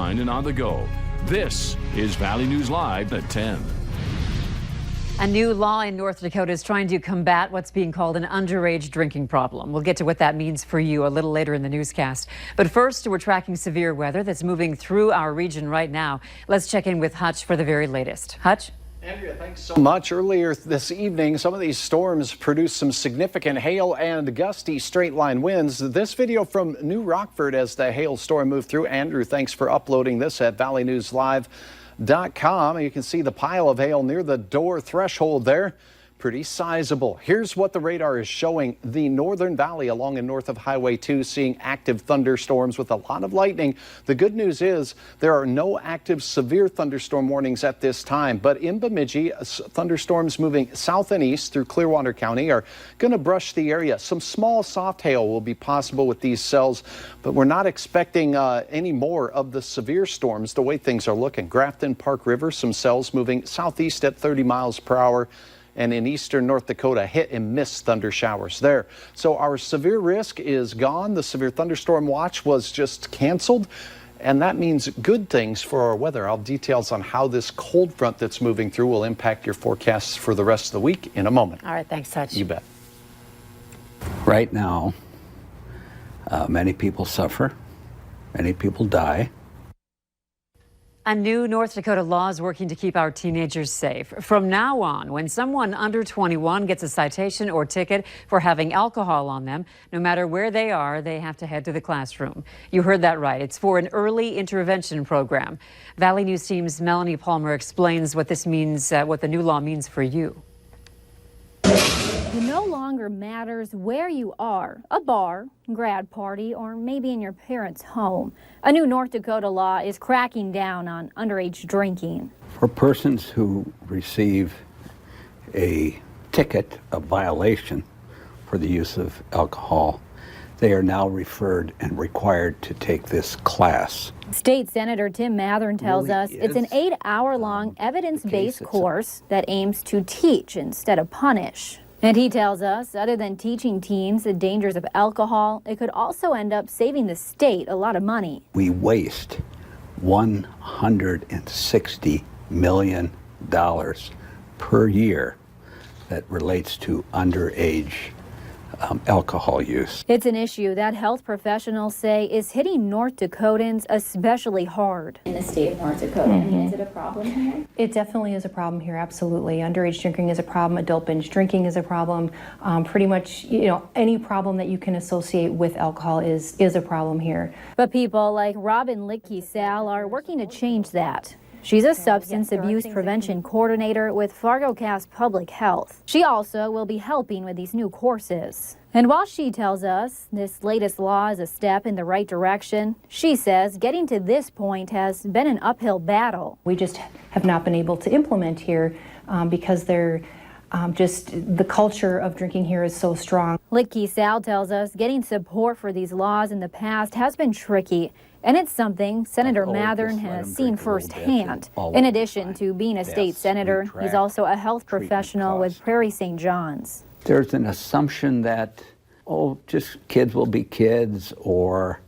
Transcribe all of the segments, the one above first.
online and on the go. This is Valley News Live at 10. A new law in North Dakota is trying to combat what's being called an underage drinking problem. We'll get to what that means for you a little later in the newscast. But first, we're tracking severe weather that's moving through our region right now. Let's check in with Hutch for the very latest. Hutch? Andrea, thanks so much. Earlier this evening, some of these storms produced some significant hail and gusty straight-line winds. This video from New Rockford as the hailstorm moved through. Andrew, thanks for uploading this at valleynewslive.com. You can see the pile of hail near the door threshold there. Pretty sizable. Here's what the radar is showing. The northern valley along and north of Highway 2 seeing active thunderstorms with a lot of lightning. The good news is there are no active severe thunderstorm warnings at this time. But in Bemidji, thunderstorms moving south and east through Clearwater County are going to brush the area. Some small soft hail will be possible with these cells, but we're not expecting any more of the severe storms the way things are looking. Grafton Park River, some cells moving southeast at 30 miles per hour. And in eastern North Dakota, hit and miss thunder showers there. So our severe risk is gone. The severe thunderstorm watch was just canceled. And that means good things for our weather. I'll have details on how this cold front that's moving through will impact your forecasts for the rest of the week in a moment. All right, thanks, Hutch. You bet. Right now, many people suffer, many people die. A new North Dakota law is working to keep our teenagers safe. From now on, when someone under 21 gets a citation or ticket for having alcohol on them, no matter where they are, they have to head to the classroom. You heard that right. It's for an early intervention program. Valley News Team's Melanie Palmer explains what this means, what the new law means for you. It no longer matters where you are, a bar, grad party, or maybe in your parents' home. A new North Dakota law is cracking down on underage drinking. For persons who receive a ticket, a violation for the use of alcohol, they are now referred and required to take this class. State Senator Tim Mathern tells us it's an 8-hour-long evidence-based course that aims to teach instead of punish. And he tells us, other than teaching teens the dangers of alcohol, it could also end up saving the state a lot of money. We waste $160 million per year that relates to underage alcohol use. It's an issue that health professionals say is hitting North Dakotans especially hard. In the state of North Dakota, I mean, is it a problem here? It definitely is a problem here, absolutely. Underage drinking is a problem, adult binge drinking is a problem. Pretty much, any problem that you can associate with alcohol is a problem here. But people like Robin Licky-Sal are working to change that. She's a substance abuse prevention coordinator with FargoCast Public Health. She also will be helping with these new courses. And while she tells us this latest law is a step in the right direction, she says getting to this point has been an uphill battle. We just have not been able to implement here because they're the culture of drinking here is so strong. Licky-Sal tells us getting support for these laws in the past has been tricky. And it's something Senator Mathern has seen firsthand. In addition to being a state senator, he's also a health professional with Prairie St. John's. There's an assumption that, just kids will be kids, or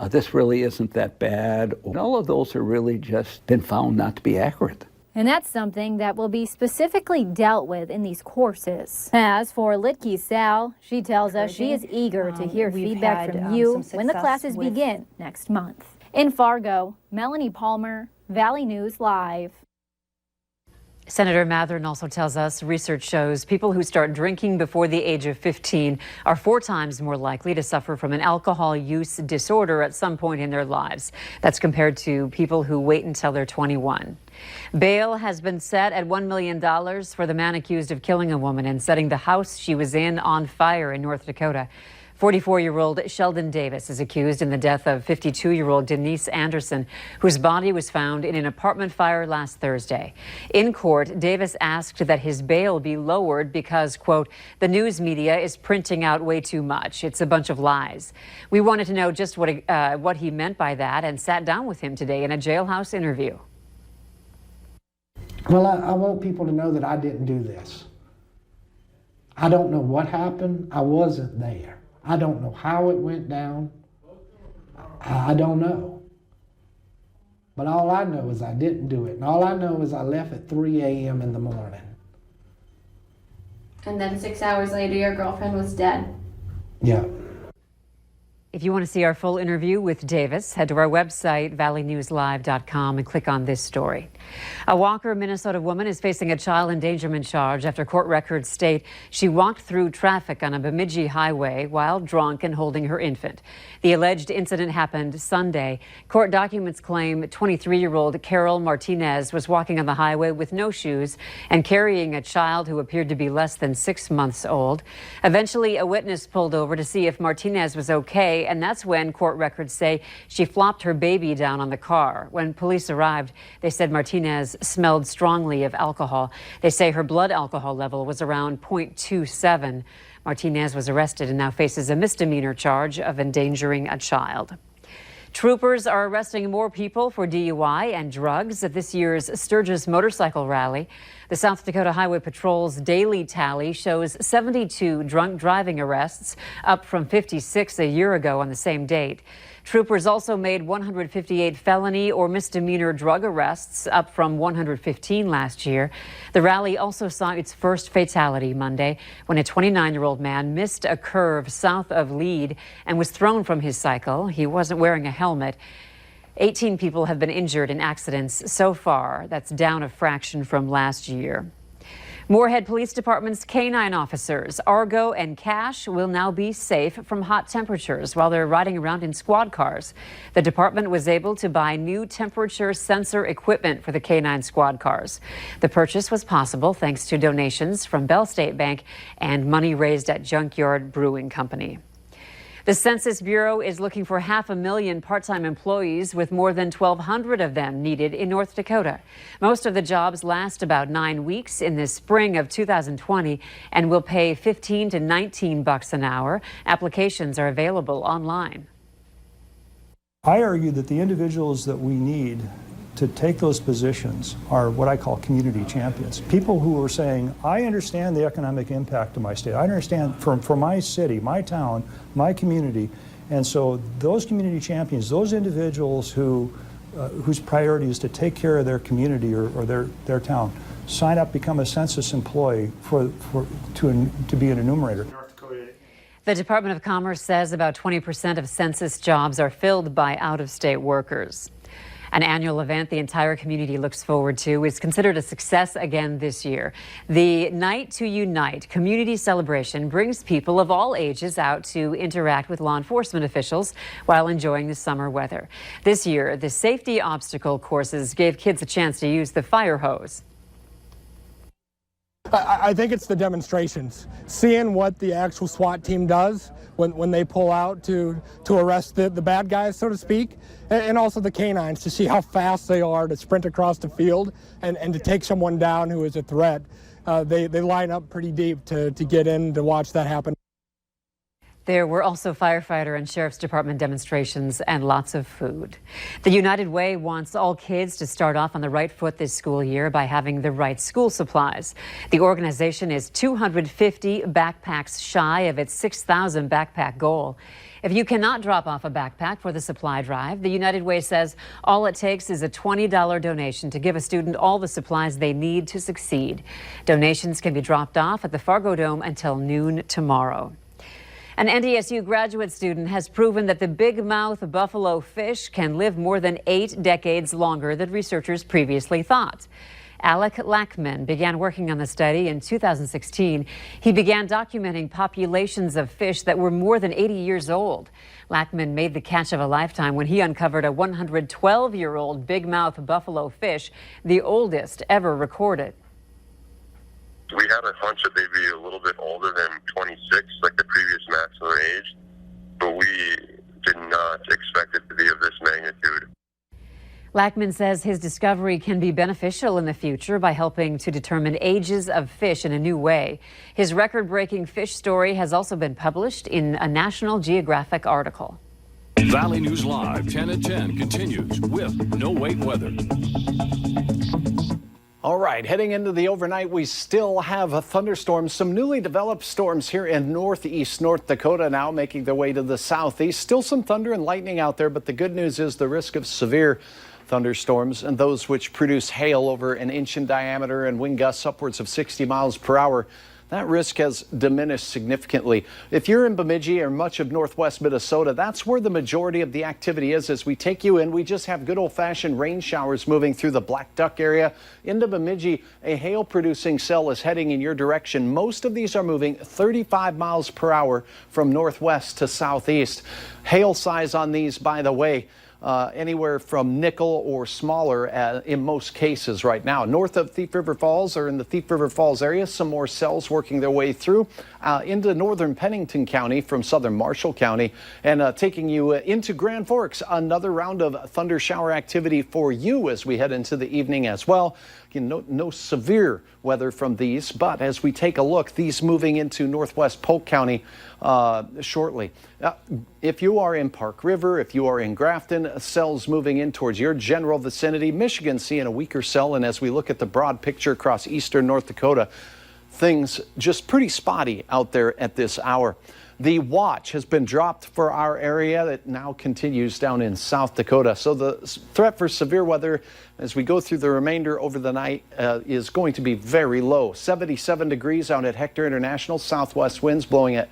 this really isn't that bad. All of those are really just been found not to be accurate. And that's something that will be specifically dealt with in these courses. As for Licky-Sal, she tells us she is eager to hear feedback from you when the classes begin next month. In Fargo, Melanie Palmer, Valley News Live. Senator Mathern also tells us research shows people who start drinking before the age of 15 are 4 times more likely to suffer from an alcohol use disorder at some point in their lives. That's compared to people who wait until they're 21. Bail has been set at $1 million for the man accused of killing a woman and setting the house she was in on fire in North Dakota. 44-year-old Sheldon Davis is accused in the death of 52-year-old Denise Anderson, whose body was found in an apartment fire last Thursday. In court, Davis asked that his bail be lowered because, quote, the news media is printing out way too much. It's a bunch of lies. We wanted to know just what he meant by that and sat down with him today in a jailhouse interview. Well, I want people to know that I didn't do this. I don't know what happened. I wasn't there. I don't know how it went down. I don't know. But all I know is I didn't do it. And all I know is I left at 3 a.m. in the morning. And then 6 hours later, your girlfriend was dead. Yeah. If you want to see our full interview with Davis, head to our website, valleynewslive.com, and click on this story. A Walker, Minnesota woman is facing a child endangerment charge after court records state she walked through traffic on a Bemidji highway while drunk and holding her infant. The alleged incident happened Sunday. Court documents claim 23-year-old Carol Martinez was walking on the highway with no shoes and carrying a child who appeared to be less than 6 months old. Eventually, a witness pulled over to see if Martinez was okay, and that's when court records say she flopped her baby down on the car. When police arrived, they said Martinez smelled strongly of alcohol. They say her blood alcohol level was around 0.27. Martinez was arrested and now faces a misdemeanor charge of endangering a child. Troopers are arresting more people for DUI and drugs at this year's Sturgis Motorcycle Rally. The South Dakota Highway Patrol's daily tally shows 72 drunk driving arrests, up from 56 a year ago on the same date. Troopers also made 158 felony or misdemeanor drug arrests, up from 115 last year. The rally also saw its first fatality Monday when a 29-year-old man missed a curve south of Lead and was thrown from his cycle. He wasn't wearing a helmet. 18 people have been injured in accidents so far. That's down a fraction from last year. Moorhead Police Department's canine officers, Argo and Cash, will now be safe from hot temperatures while they're riding around in squad cars. The department was able to buy new temperature sensor equipment for the canine squad cars. The purchase was possible thanks to donations from Bell State Bank and money raised at Junkyard Brewing Company. The Census Bureau is looking for 500,000 part-time employees, with more than 1,200 of them needed in North Dakota. Most of the jobs last about 9 weeks in the spring of 2020 and will pay $15 to $19 an hour. Applications are available online. I argue that the individuals that we need to take those positions are what I call community champions. People who are saying, I understand the economic impact of my state. I understand for my city, my town, my community. And so those community champions, those individuals whose priority is to take care of their community or their town, sign up, become a census employee to be an enumerator. The Department of Commerce says about 20% of census jobs are filled by out-of-state workers. An annual event the entire community looks forward to is considered a success again this year. The Night to Unite community celebration brings people of all ages out to interact with law enforcement officials while enjoying the summer weather. This year, the safety obstacle courses gave kids a chance to use the fire hose. I think it's the demonstrations, seeing what the actual SWAT team does when they pull out to arrest the bad guys, so to speak, and also the canines to see how fast they are to sprint across the field and to take someone down who is a threat. They line up pretty deep to get in to watch that happen. There were also firefighter and sheriff's department demonstrations and lots of food. The United Way wants all kids to start off on the right foot this school year by having the right school supplies. The organization is 250 backpacks shy of its 6,000 backpack goal. If you cannot drop off a backpack for the supply drive, the United Way says all it takes is a $20 donation to give a student all the supplies they need to succeed. Donations can be dropped off at the Fargo Dome until noon tomorrow. An NDSU graduate student has proven that the big mouth buffalo fish can live more than 8 decades longer than researchers previously thought. Alec Lackman began working on the study in 2016. He began documenting populations of fish that were more than 80 years old. Lackman made the catch of a lifetime when he uncovered a 112-year-old big mouth buffalo fish, the oldest ever recorded. We had a hunch that they'd be a little bit older than 26, like the previous maximum age, but we did not expect it to be of this magnitude. Lackman says his discovery can be beneficial in the future by helping to determine ages of fish in a new way. His record-breaking fish story has also been published in a National Geographic article. Valley News Live 10 at 10 continues with no wait weather. All right, heading into the overnight, we still have a thunderstorm. Some newly developed storms here in northeast North Dakota now making their way to the southeast. Still some thunder and lightning out there, but the good news is the risk of severe Thunderstorms and those which produce hail over an inch in diameter and wind gusts upwards of 60 miles per hour. That risk has diminished significantly. If you're in Bemidji or much of northwest Minnesota, that's where the majority of the activity is. As we take you in, we just have good old-fashioned rain showers moving through the Black Duck area. Into Bemidji, a hail-producing cell is heading in your direction. Most of these are moving 35 miles per hour from northwest to southeast. Hail size on these, by the way, anywhere from nickel or smaller in most cases right now. North of Thief River Falls or in the Thief River Falls area, some more cells working their way through into northern Pennington County from southern Marshall County and taking you into Grand Forks. Another round of thunder shower activity for you as we head into the evening as well. No severe weather from these, but as we take a look, these moving into northwest Polk County shortly. If you are in Park River, if you are in Grafton, cells moving in towards your general vicinity. Michigan seeing a weaker cell, and as we look at the broad picture across eastern North Dakota, things just pretty spotty out there at this hour. The watch has been dropped for our area. It now continues down in South Dakota. So the threat for severe weather as we go through the remainder over the night is going to be very low. 77 degrees out at Hector International. Southwest winds blowing at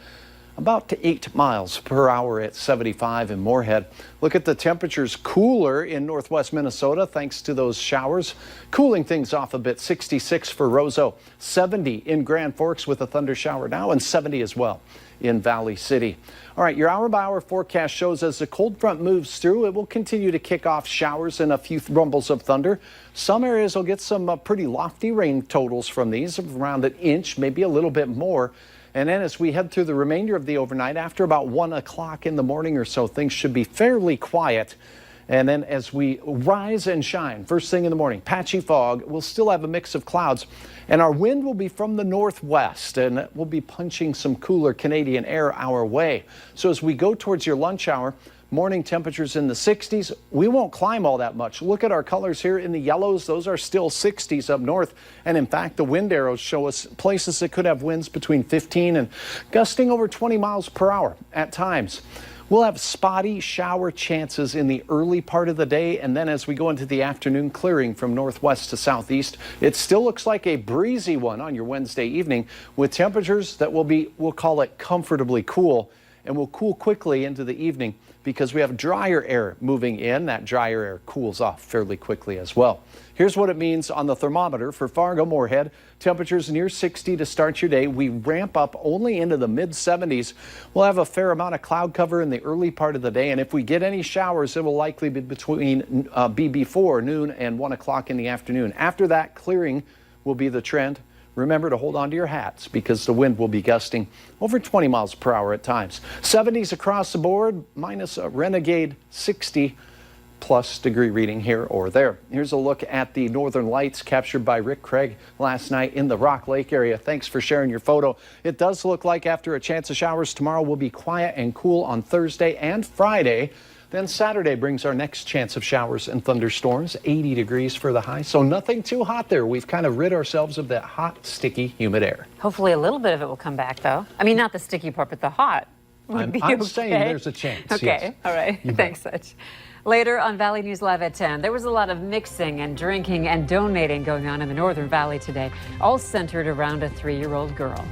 about 8 miles per hour at 75 in Moorhead. Look at the temperatures cooler in northwest Minnesota thanks to those showers. Cooling things off a bit. 66 for Roseau, 70 in Grand Forks with a thunder shower now, and 70 as well in Valley City. All right, your hour-by-hour forecast shows as the cold front moves through, it will continue to kick off showers and a few rumbles of thunder. Some areas will get some pretty lofty rain totals from these, around an inch, maybe a little bit more. And then as we head through the remainder of the overnight, after about 1 o'clock in the morning or so, things should be fairly quiet. And then as we rise and shine, first thing in the morning, patchy fog, we'll still have a mix of clouds. And our wind will be from the northwest, and we'll be punching some cooler Canadian air our way. So as we go towards your lunch hour, morning temperatures in the 60s. We won't climb all that much. Look at our colors here in the yellows. Those are still 60s up north. And in fact, the wind arrows show us places that could have winds between 15 and gusting over 20 miles per hour at times. We'll have spotty shower chances in the early part of the day, and then as we go into the afternoon, clearing from northwest to southeast. It still looks like a breezy one on your Wednesday evening with temperatures that will be, we'll call it comfortably cool, and will cool quickly into the evening because we have drier air moving in. That drier air cools off fairly quickly as well. Here's what it means on the thermometer for Fargo Moorhead. Temperatures near 60 to start your day. We ramp up only into the mid 70s. We'll have a fair amount of cloud cover in the early part of the day, and if we get any showers, it will likely be before noon and 1 o'clock in the afternoon. After that, clearing will be the trend. Remember to hold on to your hats because the wind will be gusting over 20 miles per hour at times. 70s across the board, minus a renegade 60 plus degree reading here or there. Here's a look at the northern lights captured by Rick Craig last night in the Rock Lake area. Thanks for sharing your photo. It does look like after a chance of showers tomorrow will be quiet and cool on Thursday and Friday. Then Saturday brings our next chance of showers and thunderstorms, 80 degrees for the high. So nothing too hot there. We've kind of rid ourselves of that hot, sticky, humid air. Hopefully a little bit of it will come back, though. I mean, not the sticky part, but the hot. I'm saying there's a chance. Okay, yes. All right. Thanks, Sitch. Later on Valley News Live at 10, there was a lot of mixing and drinking and donating going on in the Northern Valley today, all centered around a 3-year-old girl.